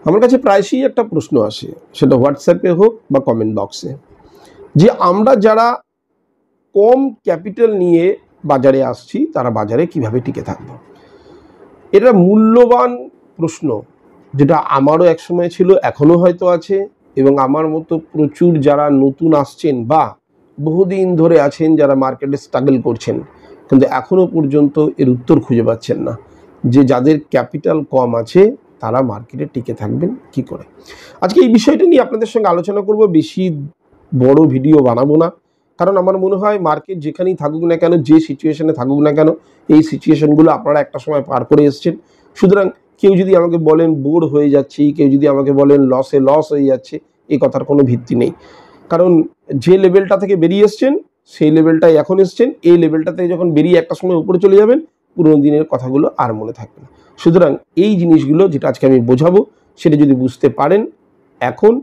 আমার কাছে প্রায়শই একটা প্রশ্ন আসে, সেটা হোয়াটসঅ্যাপে হোক বা কমেন্ট বক্সে, যে আমরা যারা কম ক্যাপিটাল নিয়ে বাজারে আসছি তারা বাজারে কিভাবে টিকে থাকব। এটা মূল্যবান প্রশ্ন, যেটা আমারও একসময় ছিল, এখনও হয়তো আছে, এবং আমার মতো প্রচুর যারা নতুন আসছেন বা বহুদিন ধরে আছেন যারা মার্কেটে স্ট্রাগল করছেন, কিন্তু এখনও পর্যন্ত এর উত্তর খুঁজে পাচ্ছেন না যে যাদের ক্যাপিটাল কম আছে তারা মার্কেটে টিকে থাকবেন কি করে। আজকে এই বিষয়টা নিয়ে আপনাদের সঙ্গে আলোচনা করব। বেশি বড় ভিডিও বানাবো না, কারণ আমার মনে হয় মার্কেট যেখানেই থাকুক না কেন, যে সিচুয়েশনে থাকুক না কেন, এই সিচুয়েশনগুলো আপনারা একটা সময় পার করে এসছেন। সুতরাং কেউ যদি আমাকে বলেন বোর হয়ে যাচ্ছি, কেউ যদি আমাকে বলেন লস হয়ে যাচ্ছে, এই কথার কোনো ভিত্তি নেই। কারণ যে লেভেলটা থেকে বেরিয়ে এসছেন সেই লেভেলটাই এখন এসছেন, এই লেভেলটা থেকে যখন বেরিয়ে একটা সময় উপরে চলে যাবেন, পুরোনো দিনের কথাগুলো আর মনে থাকবে না। সুতরাং এই জিনিসগুলো যেটা আজকে আমি বোঝাবো, সেটা যদি বুঝতে পারেন এখন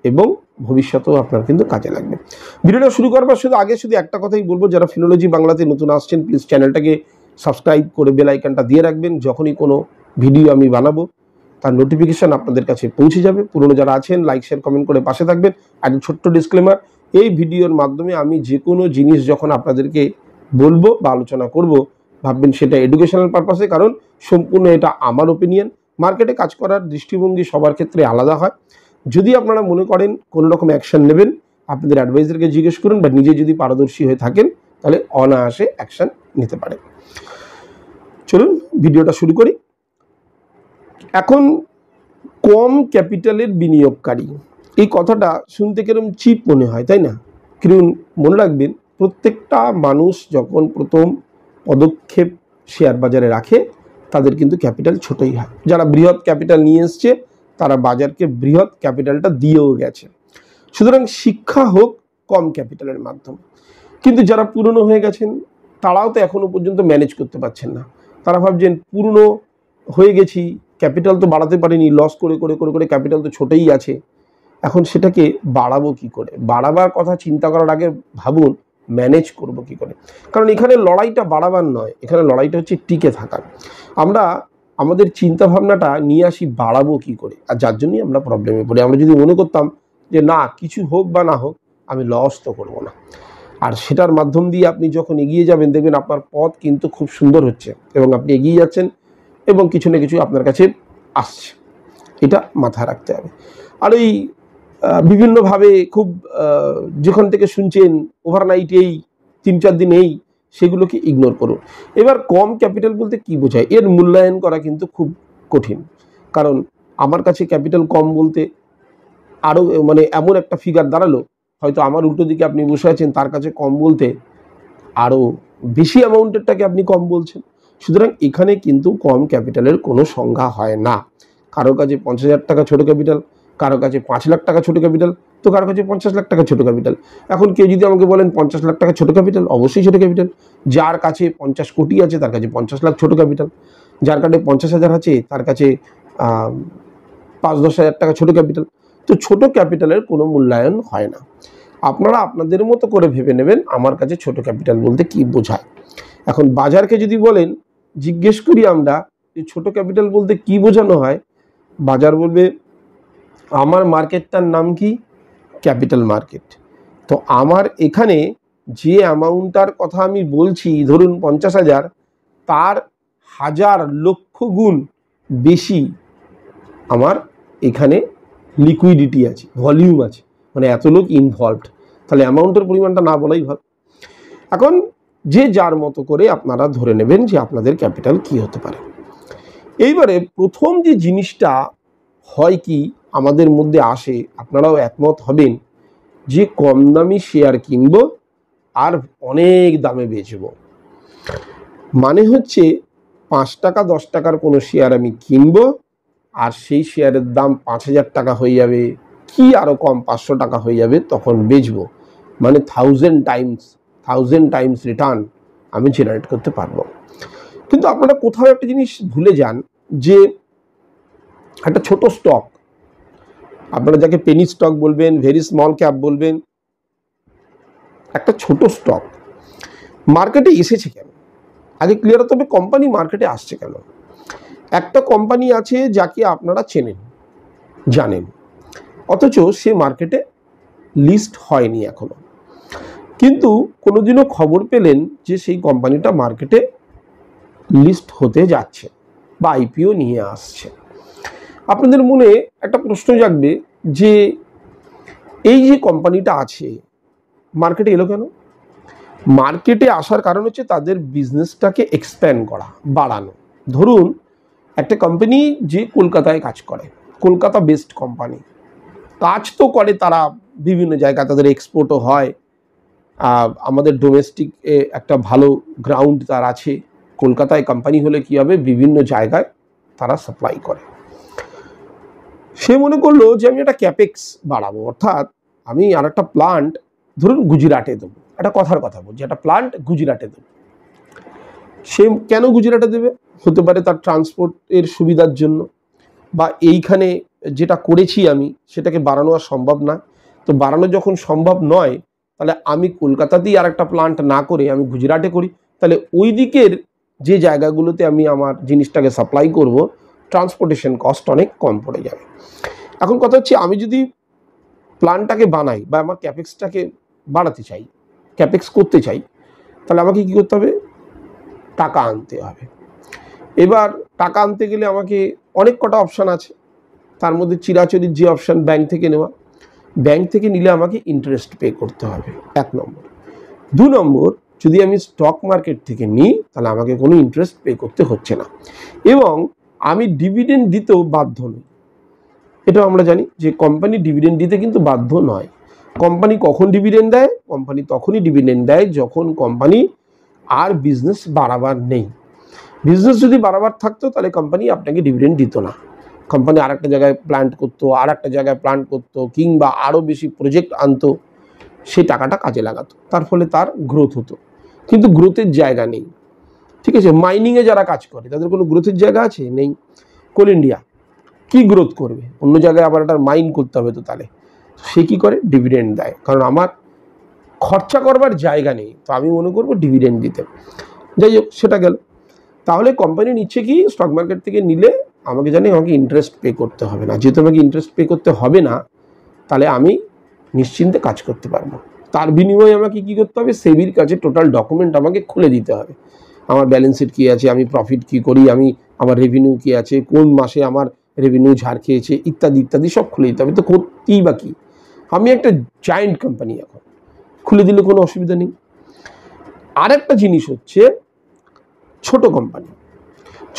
এবং ভবিষ্যতেও আপনার কিন্তু কাজে লাগবে। ভিডিওটা শুরু করবার শুধু একটা কথাই বলবো, যারা ফিনোলজি বাংলাতে নতুন আসছেন প্লিজ চ্যানেলটাকে সাবস্ক্রাইব করে বেল আইকনটা দিয়ে রাখবেন। যখনই কোনো ভিডিও আমি বানাবো তার নোটিফিকেশান আপনাদের কাছে পৌঁছে যাবে। পুরনো যারা আছেন লাইক শেয়ার কমেন্ট করে পাশে থাকবেন। আর ছোট্ট ডিসক্লেমার, এই ভিডিওর মাধ্যমে আমি যে কোনো জিনিস যখন আপনাদেরকে বলবো বা আলোচনা করব, ভাববেন সেটা এডুকেশনাল পারপাসে, কারণ সম্পূর্ণ এটা আমার ওপিনিয়ন। মার্কেটে কাজ করার দৃষ্টিভঙ্গি সবার ক্ষেত্রে আলাদা হয়। যদি আপনারা মনে করেন কোনো রকম অ্যাকশন নেবেন, আপনাদের অ্যাডভাইজারকে জিজ্ঞেস করুন, বা নিজে যদি পারদর্শী হয়ে থাকেন তাহলে অনায়াসে অ্যাকশন নিতে পারেন। চলুন ভিডিওটা শুরু করি। এখন কম ক্যাপিটালের বিনিয়োগকারী, এই কথাটা শুনতে কিরকম চিপ মনে হয়, তাই না? কিন্তু মনে রাখবেন, প্রত্যেকটা মানুষ যখন প্রথম পদক্ষেপ শেয়ার বাজারে রাখে তাদের কিন্তু ক্যাপিটাল ছোটই হয়। যারা বৃহৎ ক্যাপিটাল নিয়ে এসছে তারা বাজারকে বৃহৎ ক্যাপিটালটা দিয়েও গেছে। সুতরাং শিক্ষা হোক কম ক্যাপিটালের মাধ্যমে। কিন্তু যারা পুরনো হয়ে গেছেন তারাও তো এখনও পর্যন্ত ম্যানেজ করতে পারছেন না। তারা ভাবছেন পুরনো হয়ে গেছি, ক্যাপিটাল তো বাড়াতে পারিনি, লস করে করে করে করে ক্যাপিটাল তো ছোটেই আছে, এখন সেটাকে বাড়াবো কি করে। বাড়াবার কথা চিন্তা করার আগে ভাবুন ম্যানেজ করব কি করে। কারণ এখানে লড়াইটা বাড়াবার নয়, এখানে লড়াইটা হচ্ছে টিকে থাকার। আমরা আমাদের চিন্তা ভাবনাটা নিয়ে আসি বাড়াবো কি করে, আর যার জন্যই আমরা প্রবলেমে পড়ি। আমরা যদি মনে করতাম যে না, কিছু হোক বা না হোক আমি লস তো করবো না, আর সেটার মাধ্যম দিয়ে আপনি যখন এগিয়ে যাবেন দেখবেন আপনার পথ কিন্তু খুব সুন্দর হচ্ছে এবং আপনি এগিয়ে যাচ্ছেন এবং কিছু না কিছু আপনার কাছে আসছে। এটা মাথায় রাখতে হবে। আর এই বিভিন্নভাবে খুব যেখান থেকে শুনছেন ওভারনাইট এই 3-4 দিন এই, সেগুলোকে ইগনোর করুন। এবার কম ক্যাপিটাল বলতে কি বোঝায়, এর মূল্যায়ন করা কিন্তু খুব কঠিন। কারণ আমার কাছে ক্যাপিটাল কম বলতে আরও এমন একটা ফিগার দাঁড়ালো, হয়তো আমার উল্টো দিকে আপনি বসে আছেন, তার কাছে কম বলতে আরও বেশি অ্যামাউন্টেরটাকে আপনি কম বলছেন। সুতরাং এখানে কিন্তু কম ক্যাপিটালের কোনো সংজ্ঞা হয় না। কারো কাছে 50,000 টাকা ছোটো ক্যাপিটাল, কারো কাছে 5 লাখ টাকা ছোটো ক্যাপিটাল, তো কারো কাছে 50 লাখ টাকা ছোটো ক্যাপিটাল। এখন কেউ যদি আমাকে বলেন 50 লাখ টাকা ছোটো ক্যাপিটাল, অবশ্যই ছোটো ক্যাপিটাল। যার কাছে 50 কোটি আছে তার কাছে 50 লাখ ছোটো ক্যাপিটাল, যার কাছে 50,000 আছে তার কাছে 5-10 হাজার টাকা ছোটো ক্যাপিটাল। তো ছোটো ক্যাপিটালের কোনো মূল্যায়ন হয় না। আপনারা আপনাদের মতো করে ভেবে নেবেন আমার কাছে ছোট ক্যাপিটাল বলতে কি বোঝায়। এখন বাজারকে যদি বলেন, জিজ্ঞেস করি আমরা যে ছোট ক্যাপিটাল বলতে কি বোঝানো হয়, বাজার বলবে আমার মার্কেটটার নাম কি, ক্যাপিটাল মার্কেট। তো আমার এখানে যে অ্যামাউন্টটার কথা আমি বলছি, ধরুন 50,000, তার 1000 লক্ষ গুণ বেশি আমার এখানে লিকুইডিটি আছে, ভলিউম আছে, এত লোক ইনভলভড। তাহলে অ্যামাউন্টের পরিমাণটা না বলাই ভালো। এখন যে যার মতো করে আপনারা ধরে নেবেন যে আপনাদের ক্যাপিটাল কি হতে পারে। এইবারে প্রথম যে জিনিসটা হয় কি আমাদের মধ্যে আসে, আপনারাও একমত হবেন, যে কম দামি শেয়ার কিনবো আর অনেক দামে বেচবো। মানে হচ্ছে 5 টাকা 10 টাকার কোনো শেয়ার আমি কিনবো আর সেই শেয়ারের দাম 5,000 টাকা হয়ে যাবে, কি আরও কম 500 টাকা হয়ে যাবে, তখন বেচবো। 1000 টাইমস রিটার্ন আমি জেনারেট করতে পারবো। কিন্তু আপনারা কোথাও একটা জিনিস ভুলে যান, যে একটা ছোট স্টক, আপনারা যাকে পেনি স্টক বলবেন, ভেরি স্মল ক্যাপ বলবেন, একটা ছোট স্টক মার্কেটে এসেছে কেন, আগে ক্লিয়ার হতে হবে কোম্পানি মার্কেটে আসছে কেন। একটা কোম্পানি আছে যাকে আপনারা চেনেন, জানেন, অথচ সে মার্কেটে লিস্ট হয়নি এখনো, কিন্তু কোনোদিনও খবর পেলেন যে সেই কোম্পানিটা মার্কেটে লিস্ট হতে যাচ্ছে বা আইপিও নিয়ে আসছে। আপনাদের মনে একটা প্রশ্ন জাগবে যে এই যে কোম্পানিটা আছে মার্কেটে এলো কেন? মার্কেটে আসার কারণ হচ্ছে তাদের বিজনেসটাকে এক্সপ্যান্ড করা, বাড়ানো। ধরুন একটা কোম্পানি যে কলকাতায় কাজ করে, কলকাতা বেসড কোম্পানি, কাজ তো করে তারা বিভিন্ন জায়গায়, তাদের এক্সপোর্টও হয়, আমাদের ডোমেস্টিক একটা ভালো গ্রাউন্ড তার আছে। কলকাতায় কোম্পানি হলে কী হবে, বিভিন্ন জায়গায় তারা সাপ্লাই করে। সে মনে করলো যে আমি একটা ক্যাপেক্স বাড়াবো, অর্থাৎ আমি আর একটা প্লান্ট ধরুন গুজরাটে দেবো, একটা কথার কথা বলছি, একটা প্লান্ট গুজরাটে দেবো। সে কেন গুজরাটে দেবে? হতে পারে তার ট্রান্সপোর্টের সুবিধার জন্য, বা এইখানে যেটা করেছি আমি সেটাকে বাড়ানো আর সম্ভব না। তো বাড়ানো যখন সম্ভব নয়, তাহলে আমি কলকাতাতেই আর একটা প্লান্ট না করে আমি গুজরাটে করি, তাহলে ওই দিকের যে জায়গাগুলোতে আমি আমার জিনিসটাকে সাপ্লাই করব, ট্রান্সপোর্টেশন কস্ট অনেক কম পড়ে যাবে। এখন কথা হচ্ছে, আমি যদি প্ল্যানটাকে বানাই বা আমার ক্যাপেক্সটাকে বাড়াতে চাই, ক্যাপেক্স করতে চাই, তাহলে আমাকে কী করতে হবে? টাকা আনতে হবে। এবার টাকা আনতে গেলে আমাকে অনেক কটা অপশান আছে, তার মধ্যে চিরাচরিত যে অপশান ব্যাংক থেকে নেওয়া। ব্যাংক থেকে নিলে আমাকে ইন্টারেস্ট পে করতে হবে, 1 নম্বর। 2 নম্বর, যদি আমি স্টক মার্কেট থেকে নিই তাহলে আমাকে কোনো ইন্টারেস্ট পে করতে হচ্ছে না, এবং আমি ডিভিডেন্ড দিতেও বাধ্য নই। এটাও আমরা জানি যে কোম্পানি ডিভিডেন্ড দিতে কিন্তু বাধ্য নয়। কোম্পানি কখন ডিভিডেন্ড দেয়? কোম্পানি তখনই ডিভিডেন্ড দেয় যখন কোম্পানি আর বিজনেস বাড়াবার নেই। বিজনেস যদি বাড়াবার থাকতো তাহলে কোম্পানি আপনাকে ডিভিডেন্ড দিত না। কোম্পানি আর একটা জায়গায় প্ল্যান্ট করতো, আর একটা জায়গায় প্ল্যান্ট করতো, কিংবা আরও বেশি প্রজেক্ট আনতো, সেই টাকাটা কাজে লাগাতো, তার ফলে তার গ্রোথ হতো। কিন্তু গ্রোথের জায়গা নেই, ঠিক আছে? মাইনিংয়ে যারা কাজ করে তাদের কোনো গ্রোথের জায়গা আছে? নেই। কোল ইন্ডিয়া কি গ্রোথ করবে? অন্য জায়গায় আবার একটা মাইন করতে হবে, তো তাহলে সে কী করে? ডিভিডেন্ড দেয়, কারণ আমার খরচা করবার জায়গা নেই, তো আমি মনে করবো ডিভিডেন্ড দিতে। যাই হোক, সেটা গেল। তাহলে কোম্পানি নিচ্ছে কি, স্টক মার্কেট থেকে নিলে আমাকে জানি আমাকে ইন্টারেস্ট পে করতে হবে না। যেহেতু আমাকে ইন্টারেস্ট পে করতে হবে না, তাহলে আমি নিশ্চিন্তে কাজ করতে পারবো। তার বিনিময়ে আমাকে কী করতে হবে? সেবির কাছে টোটাল ডকুমেন্ট আমাকে খুলে দিতে হবে। আমার ব্যালেন্স শিট কী আছে, আমি প্রফিট কী করি, আমি আমার রেভিনিউ কী আছে, কোন মাসে আমার রেভিনিউ ঝাড় খেয়েছে, ইত্যাদি ইত্যাদি সব খুলে দিতে হবে। তো কী বা কী, আমি একটা জায়েন্ট কোম্পানি, এখন খুলে দিলে কোনো অসুবিধা নেই। আর একটা জিনিস হচ্ছে ছোট কোম্পানি।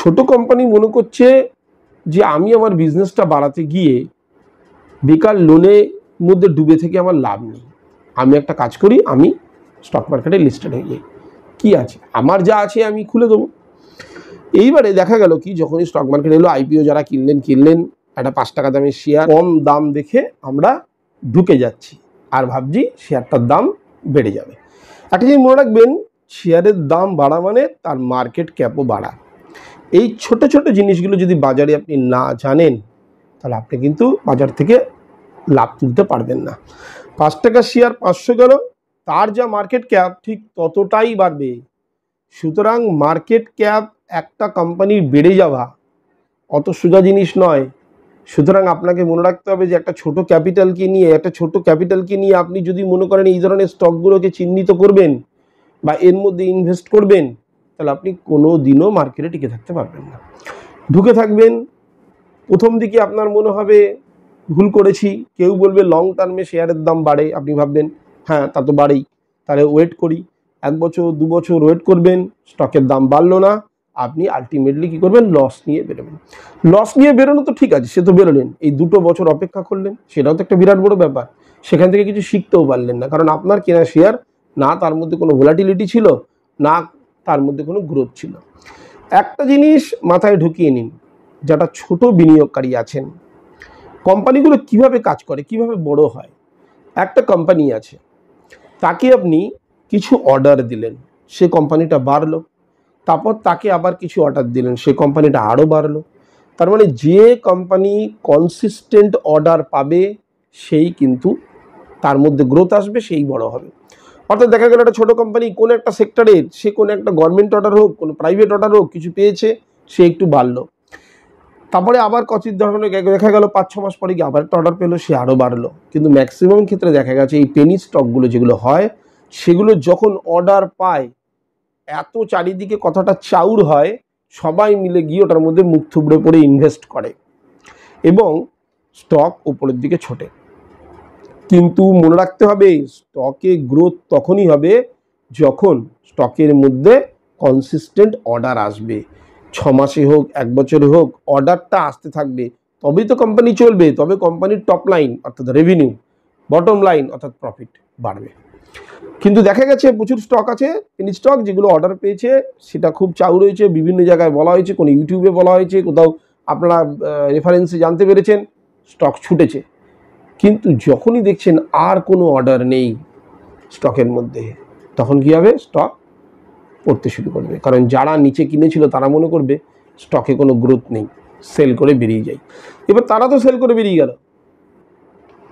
ছোট কোম্পানি মনে করছে যে আমি আমার বিজনেসটা বাড়াতে গিয়ে বেকার লোনের মধ্যে ডুবে থেকে আমার লাভ নেই, আমি একটা কাজ করি, আমি স্টক মার্কেটে লিস্টেড হয়ে যাই, কি আছে আমার, যা আছে আমি খুলে দেবো। এইবারে দেখা গেল কি, যখনই স্টক মার্কেট এলো, আইপিও যারা কিনলেন, একটা 5 টাকা দামের শেয়ার, কম দাম দেখে আমরা ঢুকে যাচ্ছি আর ভাবছি শেয়ারটার দাম বেড়ে যাবে। একটা জিনিস মনে রাখবেন, শেয়ারের দাম বাড়া মানে তার মার্কেট ক্যাপও বাড়া। এই ছোট ছোট জিনিসগুলো যদি বাজারে আপনি না জানেন, তাহলে আপনি কিন্তু বাজার থেকে লাভ তুলতে পারবেন না। 5 টাকা শেয়ার 500 গেল, তার যা মার্কেট ক্যাপ ঠিক ততটাই বাড়বে। সুতরাং মার্কেট ক্যাপ একটা কোম্পানির বেড়ে যাওয়া অত সোজা জিনিস নয়। সুতরাং আপনাকে মনে রাখতে হবে যে একটা ছোট ক্যাপিটালকে নিয়ে আপনি যদি মনে করেন এই ধরনের স্টকগুলোকে চিহ্নিত করবেন বা এর মধ্যে ইনভেস্ট করবেন, তাহলে আপনি কোনো দিনও মার্কেটে টিকে থাকতে পারবেন না। ঢুকে থাকবেন, প্রথম দিকে আপনার মনে হবে ভুল করেছি, কেউ বলবে লং টার্মে শেয়ারের দাম বাড়ে, আপনি ভাববেন হ্যাঁ তা তো বাড়েই, তাহলে ওয়েট করি। 1 বছর 2 বছর ওয়েট করবেন, স্টকের দাম বাড়লো না, আপনি আলটিমেটলি কী করবেন? লস নিয়ে বেরোবেন। লস নিয়ে বেরোনো তো ঠিক আছে, সে তো বেরোলেন, এই 2 বছর অপেক্ষা করলেন, সেটাও তো একটা বিরাট বড় ব্যাপার। সেখান থেকে কিছু শিখতেও পারলেন না, কারণ আপনার কেনা শেয়ার না তার মধ্যে কোনো ভোলাটিলিটি ছিল, না তার মধ্যে কোনো গ্রোথ ছিল। একটা জিনিস মাথায় ঢুকিয়ে নিন, যারা ছোট বিনিয়োগকারী আছেন, কোম্পানিগুলো কিভাবে কাজ করে, কিভাবে বড় হয়। একটা কোম্পানি আছে, তাকে আপনি কিছু অর্ডার দিলেন, সে কোম্পানিটা বাড়লো, তারপর তাকে আবার কিছু অর্ডার দিলেন, সে কোম্পানিটা আরও বাড়লো। তার মানে যে কোম্পানি কনসিস্টেন্ট অর্ডার পাবে সেই কিন্তু তার মধ্যে গ্রোথ আসবে, সেই বড় হবে। অর্থাৎ দেখা গেল একটা ছোটো কোম্পানি কোন একটা সেক্টরের, সে কোনো একটা গভর্নমেন্ট অর্ডার হোক, কোনো প্রাইভেট অর্ডার হোক, কিছু পেয়েছে, সে একটু বাড়লো। তারপরে আবার কচিত ধরনের দেখা গেল 5-6 মাস পরে গিয়ে আবার একটা অর্ডার পেলো, সে আরও বাড়লো। কিন্তু ম্যাক্সিমাম ক্ষেত্রে দেখা গেছে এই পেনি স্টকগুলো যেগুলো হয় সেগুলো যখন অর্ডার পায় এত চারিদিকে কথাটা চাউর হয়, সবাই মিলে গিয়ে ওটার মধ্যে মুখ থুবড়ে পড়ে ইনভেস্ট করে এবং স্টক উপরের দিকে ছোটে। কিন্তু মনে রাখতে হবে স্টকে গ্রোথ তখনই হবে যখন স্টকের মধ্যে কনসিস্টেন্ট অর্ডার আসবে। 6 মাসে হোক 1 বছরে হোক অর্ডারটা আসতে থাকবে, তবেই তো কোম্পানি চলবে, তবে কোম্পানির টপ লাইন অর্থাৎ রেভিনিউ, বটম লাইন অর্থাৎ প্রফিট বাড়বে। কিন্তু দেখা গেছে প্রচুর স্টক আছে পেনি স্টক যেগুলো অর্ডার পেয়েছে, সেটা খুব চাউ রয়েছে, বিভিন্ন জায়গায় বলা হয়েছে, কোনো ইউটিউবে বলা হয়েছে, কোথাও আপনারা রেফারেন্সে জানতে পেরেছেন, স্টক ছুটেছে। কিন্তু যখনই দেখছেন আর কোনো অর্ডার নেই স্টকের মধ্যে, তখন কী হবে? স্টক পড়তে শুরু করবে। কারণ যারা নিচে কিনেছিল তারা মনে করবে স্টকে কোনো গ্রোথ নেই, সেল করে বেরিয়ে যায়। এবার তারা তো সেল করে বেরিয়ে গেল।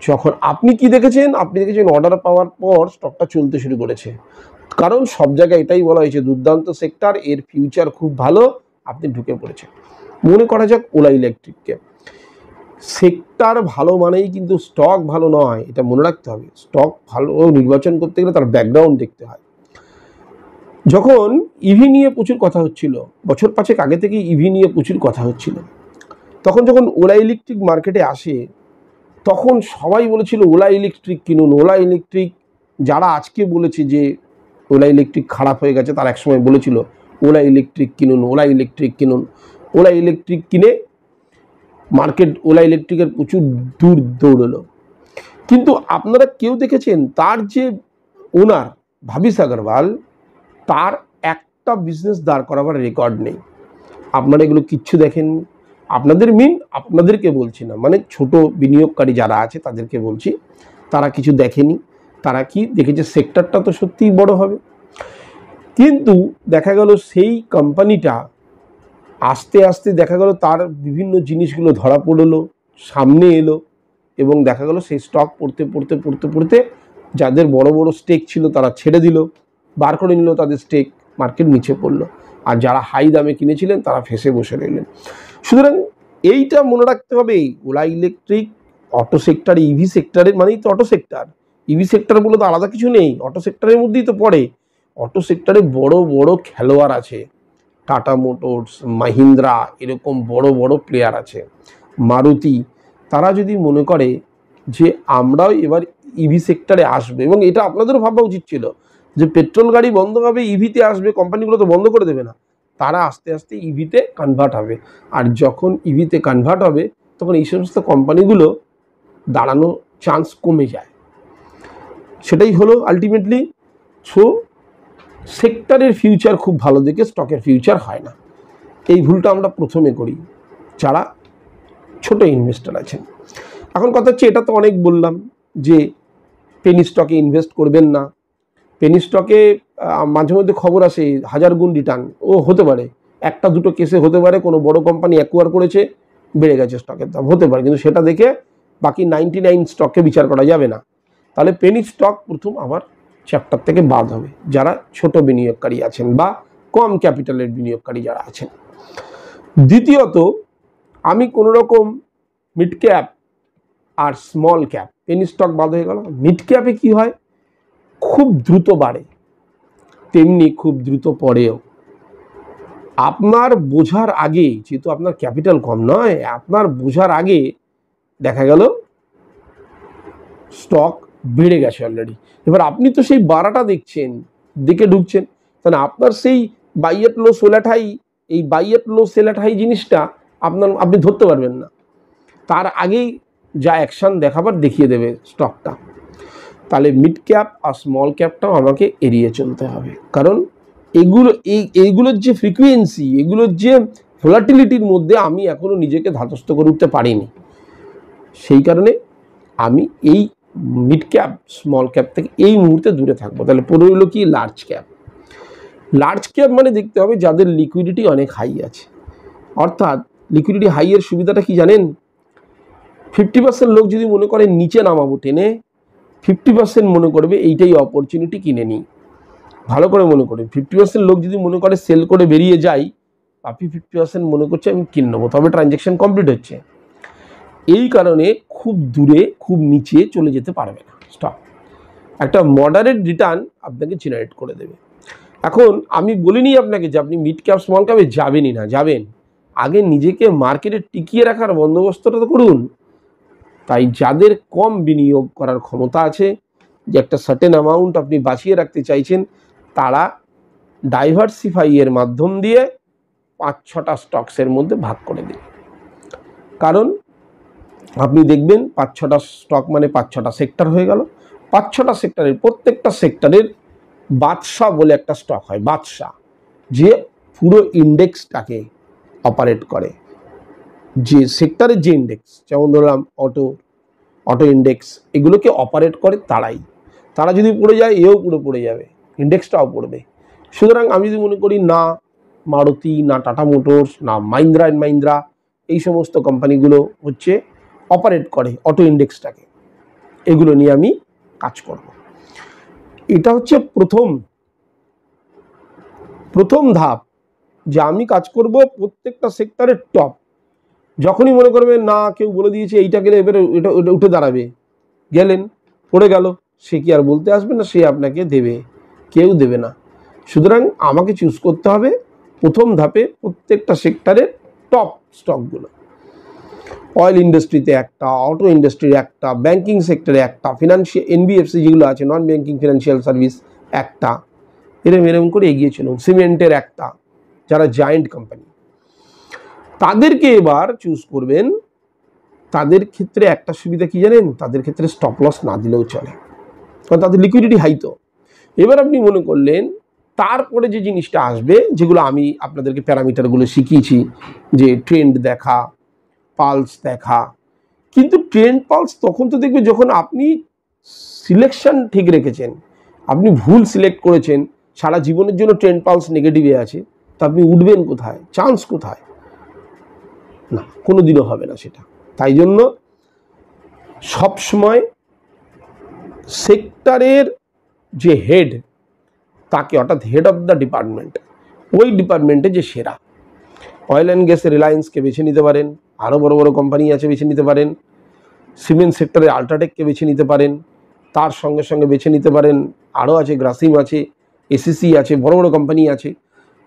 যখন আপনি কি দেখেছেন? আপনি দেখেছেন অর্ডার পাওয়ার পর স্টকটা চলতে শুরু করেছে। কারণ সব জায়গায় এটাই বলা হয়েছে দুর্দান্ত সেক্টর, এর ফিউচার খুব ভালো, আপনি ঢুকে পড়েছেন। মনে করা যাক ওলা ইলেকট্রিককে। সেক্টর ভালো মানেই কিন্তু স্টক ভালো নয়, এটা মনে রাখতে হবে। স্টক ভালো নির্বাচন করতে গেলে তার ব্যাকগ্রাউন্ড দেখতে হয়। যখন ইভি নিয়ে প্রচুর কথা হচ্ছিল, বছর 5 আগে থেকে ইভি নিয়ে প্রচুর কথা হচ্ছিল, তখন যখন ওলা ইলেকট্রিক মার্কেটে আসে তখন সবাই বলেছিল ওলা ইলেকট্রিক কিনুন, ওলা ইলেকট্রিক। যারা আজকে বলেছে যে ওলা ইলেকট্রিক খারাপ হয়ে গেছে, তারা একসময় বলেছিল ওলা ইলেকট্রিক কিনুন, ওলা ইলেকট্রিক কিনুন। ওলা ইলেকট্রিক কিনে মার্কেট ওলা ইলেকট্রিকের প্রচুর দূর দৌড়লো। কিন্তু আপনারা কেউ দেখেছেন তার যে ওনার ভাবিস আগরওয়াল, তার একটা বিজনেস দাঁড় করাবার রেকর্ড নেই। আপনারা এগুলো কিচ্ছু দেখেননি। আপনাদেরকে বলছি না, মানে ছোট বিনিয়োগকারী যারা আছে তাদেরকে বলছি, তারা কিছু দেখেনি। তারা কি দেখেছে? সেক্টরটা তো সত্যিই বড় হবে। কিন্তু দেখা গেল সেই কোম্পানিটা আস্তে আস্তে দেখা গেল তার বিভিন্ন জিনিসগুলো ধরা পড়লো, সামনে এলো, এবং দেখা গেল সেই স্টক পড়তে যাদের বড় বড় স্টেক ছিল তারা ছেড়ে দিল, বার করে নিল তাদের স্টেক, মার্কেট নিচে পড়লো। আর যারা হাই দামে কিনেছিলেন তারা ফেসে বসে রইলেন। সুতরাং এইটা মনে রাখতে হবে, OLA electric auto sector, EV সেক্টরের মানেই তো অটো সেক্টর। ইভি সেক্টর বলে তো আলাদা কিছু নেই, অটো সেক্টরের মধ্যেই তো পড়ে। অটো সেক্টরে বড় বড় খেলোয়াড় আছে, টাটা মোটরস, মাহিন্দ্রা, এরকম বড় বড় প্লেয়ার আছে, মারুতি। তারা যদি মনে করে যে আমরাও এবার ইভি সেক্টরে আসবে, এবং এটা আপনাদেরও ভাবা উচিত ছিল যে পেট্রোল গাড়ি বন্ধ হবে, ইভিতে আসবে, কোম্পানিগুলো তো বন্ধ করে দেবে না, তারা আস্তে আস্তে ইভিতে কনভার্ট হবে। আর যখন ইভিতে কনভার্ট হবে তখন এই সমস্ত কোম্পানিগুলো দাঁড়ানো চান্স কমে যায়। সেটাই হলো আলটিমেটলি। সো সেক্টরের ফিউচার খুব ভালো দেখে স্টকের ফিউচার হয় না, এই ভুলটা আমরা প্রথমে করি যারা ছোট ইনভেস্টর আছেন। এখন কথা হচ্ছে, এটা তো অনেক বললাম যে পেনি স্টকে ইনভেস্ট করবেন না। পেনি স্টকে মাঝে মধ্যে খবর আসে 1000 গুণ রিটার্ন, ও হতে পারে, 1-2 কেসে হতে পারে, কোনো বড় কোম্পানি অ্যাকোয়ার করেছে, বেড়ে গেছে স্টকের দাম, হতে পারে। কিন্তু সেটা দেখে বাকি 99 স্টককে বিচার করা যাবে না। তাহলে পেনি স্টক প্রথম আমার চ্যাপ্টার থেকে বাদ হবে যারা ছোট বিনিয়োগকারী আছেন বা কম ক্যাপিটালের বিনিয়োগকারী যারা আছেন। দ্বিতীয়ত, আমি কোনো রকম মিড ক্যাপ আর স্মল ক্যাপ, পেনি স্টক বাদ হয়ে গেল। মিড ক্যাপে কি হয়? খুব দ্রুত বাড়ে, তেমনি খুব দ্রুত পড়েও। আপনার বোঝার আগে, যেহেতু আপনার ক্যাপিটাল কম নয়, আপনার বোঝার আগে দেখা গেল স্টক বেড়ে গেছে অলরেডি। এবার আপনি তো সেই বাড়াটা দেখছেন, দিকে ঢুকছেন, তাহলে আপনার সেই buy at low sell at high, এই buy at low sell at high জিনিসটা আপনি ধরতে পারবেন না। তার আগেই যা অ্যাকশান দেখাবার দেখিয়ে দেবে স্টকটা। তাহলে মিড ক্যাপ আর স্মল ক্যাপটাও আমাকে এড়িয়ে চলতে হবে, কারণ এইগুলোর যে ফ্রিকুয়েন্সি, এগুলোর যে ভোলাটিলিটির মধ্যে আমি এখনও নিজেকে ধাতস্থ করে উঠতে পারিনি। সেই কারণে আমি এই মিড ক্যাপ স্মল ক্যাপ থেকে এই মুহূর্তে দূরে থাকবো। তাহলে পড়ে হলো কি? Large cap. লার্জ ক্যাপ মানে দেখতে হবে যাদের লিকুইডিটি অনেক হাই আছে। অর্থাৎ লিকুইডিটি হাইয়ের সুবিধাটা কি জানেন? 50% লোক যদি মনে করে নিচে নামাবো টেনে, 50% মনে করবে এইটাই অপরচুনিটি, কিনে নিই। ভালো করে মনে করে, 50% লোক যদি মনে করে সেল করে বেরিয়ে যাই, আপনি 50% মনে করছে আমি কিনে নেবো, তবে ট্রানজ্যাকশন কমপ্লিট হচ্ছে। এই কারণে খুব দূরে খুব নিচে চলে যেতে পারবে না স্টক। একটা মডারেট রিটার্ন আপনাকে জেনারেট করে দেবে। এখন আমি বলিনি আপনাকে যে আপনি মিড ক্যাপ স্মল ক্যাপে যাবেনই না, যাবেন, আগে নিজেকে মার্কেটে টিকিয়ে রাখার বন্দোবস্তটা তো করুন। তাই যাদের কম বিনিয়োগ করার ক্ষমতা আছে, যে একটা সার্টেন অ্যামাউন্ট আপনি বাঁচিয়ে রাখতে চাইছেন, তারা ডাইভার্সিফাই এর মাধ্যম দিয়ে 5-6টা স্টকসের মধ্যে ভাগ করে দিন। কারণ আপনি দেখবেন 5-6টা স্টক মানে 5-6টা সেক্টর হয়ে গেল। 5-6টা সেক্টরের প্রত্যেকটা সেক্টরের বাদশা বলে একটা স্টক হয়, বাদশা, যে পুরো ইন্ডেক্সটাকে অপারেট করে। যে সেক্টরের যে ইন্ডেক্স, যেমন ধরলাম অটো ইন্ডেক্স, এগুলোকে অপারেট করে তারাই। তারা যদি পড়ে যায় এও পুরো পড়ে যাবে, ইন্ডেক্সটাও পড়বে। সুতরাং আমি যদি মনে করি না মারুতি, না টাটা মোটরস, না মাহিন্দ্রা অ্যান্ড মাহিন্দ্রা, এই সমস্ত কোম্পানিগুলো হচ্ছে অপারেট করে অটো ইন্ডেক্সটাকে, এগুলো নিয়ে আমি কাজ করব। এটা হচ্ছে প্রথম ধাপ, যে আমি কাজ করব প্রত্যেকটা সেক্টরের টপ। যখনই মনে করবেন না কেউ বলে দিয়েছে এইটা গেলে এবারে এটা উঠে দাঁড়াবে, গেলেন পড়ে গেল, সে কি আর বলতে আসবে না? সে আপনাকে দেবে? কেউ দেবে না। সুতরাং আমাকে চুজ করতে হবে প্রথম ধাপে প্রত্যেকটা সেক্টরের টপ স্টকগুলো। অয়েল ইন্ডাস্ট্রিতে একটা, অটো ইন্ডাস্ট্রির একটা, ব্যাংকিং সেক্টরে একটা, ফিনান্সিয়াল এনবিএফসি যেগুলো আছে নন ব্যাংকিং ফিনান্সিয়াল সার্ভিস একটা, এরম করে এগিয়ে চলুন। সিমেন্টের একটা, যারা জায়েন্ট কোম্পানি, তাদেরকে এবার চুজ করবেন। তাদের ক্ষেত্রে একটা সুবিধা কি জানেন? তাদের ক্ষেত্রে স্টপ লস না দিলেও চলে, কারণ তাদের লিকুইডিটি হাই। তো এবার আপনি মনে করলেন তারপরে যে জিনিসটা আসবে, যেগুলো আমি আপনাদেরকে প্যারামিটারগুলো শিখিয়েছি, যে ট্রেন্ড দেখা, পালস দেখা। কিন্তু ট্রেন্ড পালস তখন তো দেখবে যখন আপনি সিলেকশন ঠিক রেখেছেন। আপনি ভুল সিলেক্ট করেছেন, সারা জীবনের জন্য ট্রেন্ড পালস নেগেটিভে আছে, তা আপনি উঠবেন কোথায়? চান্স কোথায়? না, কোনোদিনও হবে না সেটা। তাই জন্য সবসময় সেক্টরের যে হেড, তাকে, অর্থাৎ হেড অফ দ্য ডিপার্টমেন্ট, ওই ডিপার্টমেন্টে যে সেরা, অয়েল অ্যান্ড গ্যাসে রিলায়েন্সকে বেছে নিতে পারেন, আরও বড় বড় কোম্পানি আছে বেছে নিতে পারেন। সিমেন্ট সেক্টরে আল্ট্রাটেককে বেছে নিতে পারেন, তার সঙ্গে সঙ্গে বেছে নিতে পারেন আরও আছে, গ্রাসিম আছে, এসিসি আছে, বড় বড় কোম্পানি আছে।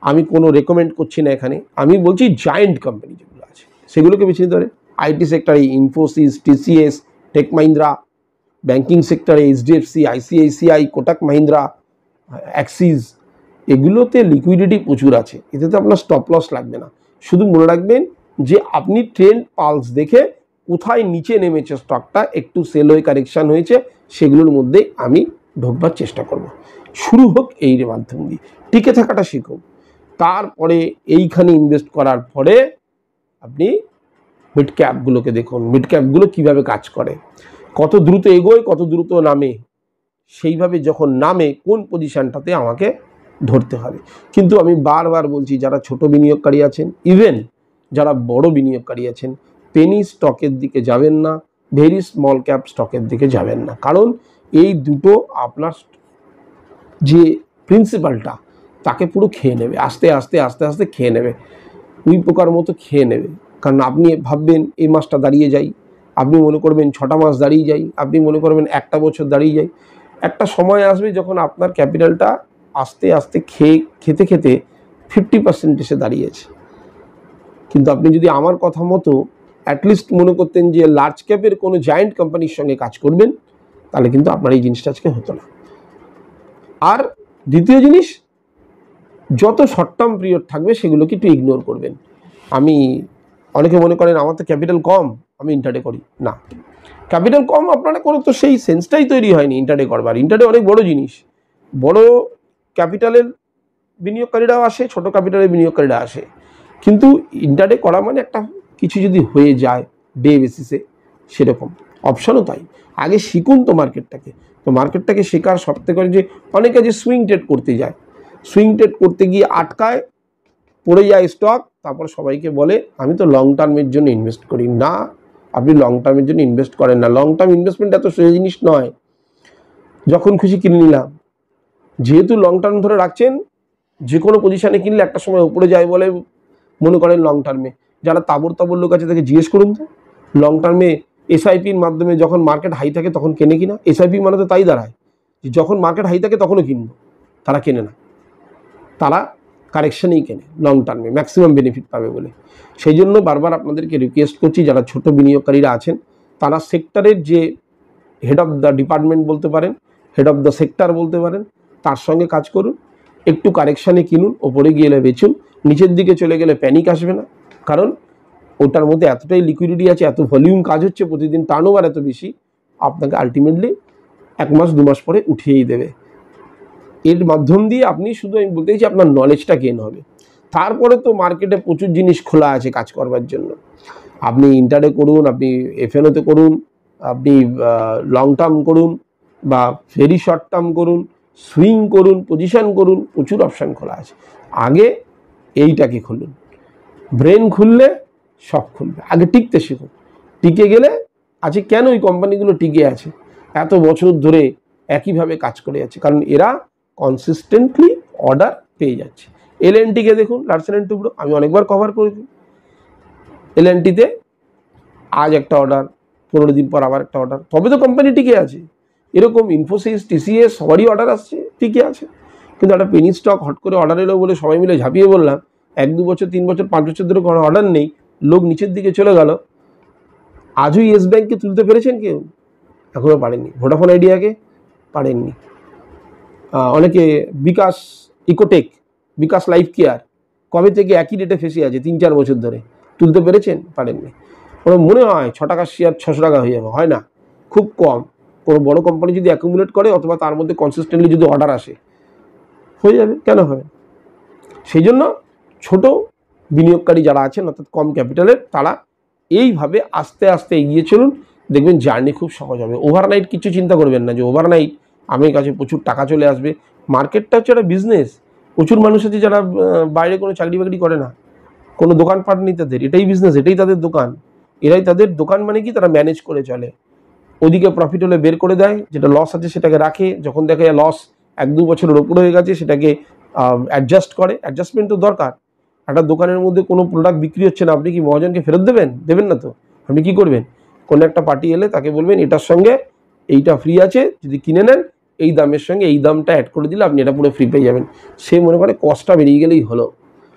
আমি কোনো রেকমেন্ড করছি না এখানে, আমি বলছি জায়েন্ট কোম্পানি যেগুলো আছে সেগুলোকে বেছে নিতে পারেন। আইটি সেক্টরে Infosys, TCS, Tech Mahindra, banking সেক্টরে HDFC, ICICI, Kotak Mahindra, Axis, এগুলোতে লিকুইডিটি প্রচুর আছে, এতে তো আপনার স্টপ লস লাগবে না। শুধু মনে রাখবেন যে আপনি ট্রেন্ড পালস দেখে কোথায় নিচে নেমেছে স্টকটা, একটু সেল হয়ে কারেকশান হয়েছে, সেগুলোর মধ্যে আমি ঢোকবার চেষ্টা করব। শুরু হোক এই মাধ্যম দিয়ে, টিকে থাকাটা শিখুন। তারপরে এইখানে ইনভেস্ট করার পরে আপনি মিড ক্যাপগুলোকে দেখুন, মিড ক্যাপগুলো কীভাবে কাজ করে, কত দ্রুত এগোয়, কত দ্রুত নামে, সেইভাবে যখন নামে কোন পজিশানটাতে আমাকে ধরতে হবে। কিন্তু আমি বারবার বলছি, যারা ছোট বিনিয়োগকারী আছেন, ইভেন যারা বড় বিনিয়োগকারী আছেন, পেনি স্টকের দিকে যাবেন না, ভেরি স্মল ক্যাপ স্টকের দিকে যাবেন না। কারণ এই দুটো আপনার যে প্রিন্সিপালটা, তাকে পুরো খেয়ে নেবে, আস্তে আস্তে আস্তে আস্তে খেয়ে নেবে, উই পোকার মতো খেয়ে নেবে। কারণ আপনি ভাববেন এই মাসটা দাঁড়িয়ে যাই, আপনি মনে করবেন 6টা মাস দাঁড়িয়ে যাই, আপনি মনে করবেন 1টা বছর দাঁড়িয়ে যাই। একটা সময় আসবে যখন আপনার ক্যাপিটালটা আস্তে আস্তে খেতে খেতে 50% এসে দাঁড়িয়েছে। কিন্তু আপনি যদি আমার কথা মতো অ্যাটলিস্ট মনে করতেন যে লার্জ ক্যাপের কোনো জায়েন্ট কোম্পানির সঙ্গে কাজ করবেন, তাহলে কিন্তু আপনার এই জিনিসটা আজকে হতো না। আর দ্বিতীয় জিনিস, যত শর্ট টার্ম পিরিয়ড থাকবে সেগুলোকে একটু ইগনোর করবেন। অনেকে মনে করেন আমার তো ক্যাপিটাল কম, আমি ইন্টারডে করি না। ক্যাপিটাল কম আপনারা কোনো তো সেই সেন্সটাই তৈরি হয়নি ইন্টারডে করবার। ইন্টারডে অনেক বড় জিনিস, বড় ক্যাপিটালের বিনিয়োগকারীরাও আসে, ছোট ক্যাপিটালের বিনিয়োগকারীরা আসে। কিন্তু ইন্টারডে করা মানে একটা কিছু যদি হয়ে যায় ডে বেসিসে, সেরকম অপশানও তাই। আগে শিখুন তো মার্কেটটাকে। তো মার্কেটটাকে শেখার সবথেকে যে অনেকে যে সুইং ট্রেড করতে যায়, সুইং ট্রেড করতে গিয়ে আটকায়, পড়ে যায় স্টক, তারপর সবাইকে বলে আমি তো লং টার্মের জন্য ইনভেস্ট করি। না, আপনি লং টার্মের জন্য ইনভেস্ট করেন না। লং টার্ম ইনভেস্টমেন্ট এত সোজা জিনিস নয়। যখন খুশি কিনে নিলাম, যেহেতু লং টার্ম ধরে রাখছেন, যে কোনো পজিশানে কিনলে একটা সময় উপরে যায় বলে মনে করেন লং টার্মে যারা তাবর লোক আছে তাকে জিজ্ঞেস করুন তো লং টার্মে এসআইপির মাধ্যমে যখন মার্কেট হাই থাকে তখন কেনে কিনা। এসআইপি মানে তো তাই দাঁড়ায় যে যখন মার্কেট হাই থাকে তখনও কিনবো, তারা কেনে না, তারা কারেকশানেই কেনে লং টার্মে ম্যাক্সিমাম বেনিফিট পাবে বলে। সেই জন্য বারবার আপনাদেরকে রিকোয়েস্ট করছি যারা ছোট বিনিয়োগকারীরা আছেন তারা সেক্টরের যে হেড অফ দ্য ডিপার্টমেন্ট বলতে পারেন, হেড অফ দ্য সেক্টর বলতে পারেন, তার সঙ্গে কাজ করুন, একটু কারেকশানে কিনুন, ওপরে গেলে বেচুন, নিচের দিকে চলে গেলে প্যানিক আসবে না, কারণ ওটার মধ্যে এতটাই লিকুইডিটি আছে, এত ভলিউম কাজ হচ্ছে প্রতিদিন, টার্নওভার এত বেশি, আপনাকে আলটিমেটলি 1 মাস 2 মাস পরে উঠিয়েই দেবে। এর মাধ্যম দিয়ে আপনি শুধু আমি বলতে চাইছি আপনার নলেজটা গেইন হবে। তারপরে তো মার্কেটে প্রচুর জিনিস খোলা আছে কাজ করবার জন্য, আপনি ইন্টারডে করুন, আপনি এফএনওতে করুন, আপনি লং টার্ম করুন বা ভেরি শর্ট টার্ম করুন, সুইং করুন, পজিশন করুন, প্রচুর অপশান খোলা আছে। আগে এইটাকে খুলুন, ব্রেন খুললে সব খুলবে। আগে টিকতে শিখুন, টিকে গেলে আছে কেন এই কোম্পানিগুলো টিকে আছে এত বছর ধরে একইভাবে কাজ করে যাচ্ছে, কারণ এরা কনসিস্টেন্টলি অর্ডার পেয়ে যাচ্ছে। এলএনটিকে দেখুন, লার্সেন এন্ড টুব্রো, আমি অনেকবার কভার করেছি। এলএনটিতে আজ একটা অর্ডার, 15 দিন পর আবার একটা অর্ডার, তবে তো কোম্পানি টিকে আছে। এরকম ইনফোসিস, টিসিএস সবারই অর্ডার আসছে, টিকে আছে। কিন্তু একটা পেনি স্টক হট করে অর্ডার এলো বলে সবাই মিলে ঝাঁপিয়ে বললাম, 1-2 বছর 3 বছর 5 বছর ধরে কোনো অর্ডার নেই, লোক নিচের দিকে চলে গেল। আজও ইয়েস ব্যাংককে তুলতে পেরেছেন কেউ? এখনও পারেননি। ভোডাফোন আইডিয়াকে পারেননি। অনেকে বিকাশ ইকোটেক, বিকাশ লাইফ কেয়ার কবে থেকে একই রেটে ফেসে আছে 3-4 বছর ধরে, তুলতে পেরেছেন? পারেননি। ওরা মনে হয় 6 টাকার শেয়ার 600 টাকা হয়ে যাবে, হয় না, খুব কম। কোনো বড় কোম্পানি যদি অ্যাকুমুলেট করে অথবা তার মধ্যে কনসিস্টেন্টলি যদি অর্ডার আসে হয়ে যাবে, কেন হবে? সেই জন্য ছোট বিনিয়োগকারী যারা আছেন অর্থাৎ কম ক্যাপিটালের, তারা এইভাবে আস্তে আস্তে এগিয়ে চলুন, দেখবেন জার্নি খুব সহজ হবে। ওভারনাইট কিছু চিন্তা করবেন না যে ওভারনাইট আমার কাছে প্রচুর টাকা চলে আসবে। মার্কেটটা হচ্ছে একটা বিজনেস। প্রচুর মানুষ আছে যারা বাইরে কোনো চাকরি বাকরি করে না, কোনো দোকানপাট নেই তাদের, এটাই বিজনেস, এটাই তাদের দোকান। এরাই তাদের দোকান, মানে কি তারা ম্যানেজ করে চলে। ওদিকে প্রফিট হলে বের করে দেয়, যেটা লস আছে সেটাকে রাখে, যখন দেখে লস 1-2 বছরের ওপর হয়ে গেছে সেটাকে অ্যাডজাস্ট করে। অ্যাডজাস্টমেন্ট তো দরকার। একটা দোকানের মধ্যে কোনো প্রোডাক্ট বিক্রি হচ্ছে না, আপনি কি মহাজনকে ফেরত দেবেন? দেবেন না তো। আপনি কি করবেন? কোনো একটা পার্টি এলে তাকে বলবেন এটার সঙ্গে এইটা ফ্রি আছে, যদি কিনে নেন এই দামের সঙ্গে এই দামটা অ্যাড করে দিলে আপনি এটা পুরো ফ্রি পেয়ে যাবেন। সে মনে করে কস্টটা বেরিয়ে গেলেই হলো,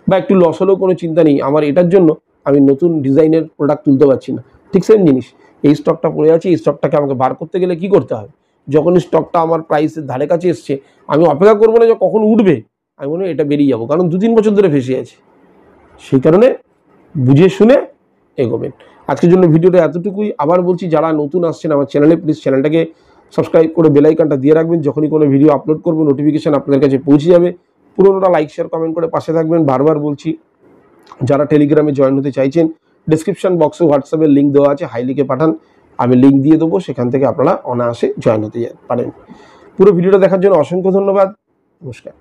বা একটু লস হলেও কোনো চিন্তা নেই, আমার এটার জন্য আমি নতুন ডিজাইনের প্রোডাক্ট তুলতে পারছি না। ঠিক সেম জিনিস, এই স্টকটা পড়ে আছে, এই স্টকটাকে আমাকে বার করতে গেলে কি করতে হবে? যখন স্টকটা আমার প্রাইসের ধারে কাছে এসছে, আমি অপেক্ষা করবো না যে কখন উঠবে, আমি মনে হয় এটা বেরিয়ে যাবো, কারণ 2-3 বছর ধরে ফেসে আছে। সেই কারণে বুঝে শুনে এগোবেন। আজকের জন্য ভিডিওটা এতটুকুই। আবার বলছি, যারা নতুন আসছেন আমার চ্যানেলে, প্লিজ চ্যানেলটাকে সাবস্ক্রাইব করে বেল আইকনটা দিয়ে রাখবেন। যখনই কোনো ভিডিও আপলোড করবো নোটিফিকেশান আপনাদের কাছে পৌঁছে যাবে। পুরোনোটা লাইক শেয়ার কমেন্ট করে পাশে থাকবেন। বারবার বলছি, যারা টেলিগ্রামে জয়েন হতে চাইছেন, ডিসক্রিপশন বক্সে হোয়াটসঅ্যাপের লিঙ্ক দেওয়া আছে, হাইলিকে পাঠান, আমি লিঙ্ক দিয়ে দেবো, সেখান থেকে আপনারা অনায়াসে জয়েন হতে পারেন। পুরো ভিডিওটা দেখার জন্য অসংখ্য ধন্যবাদ। নমস্কার।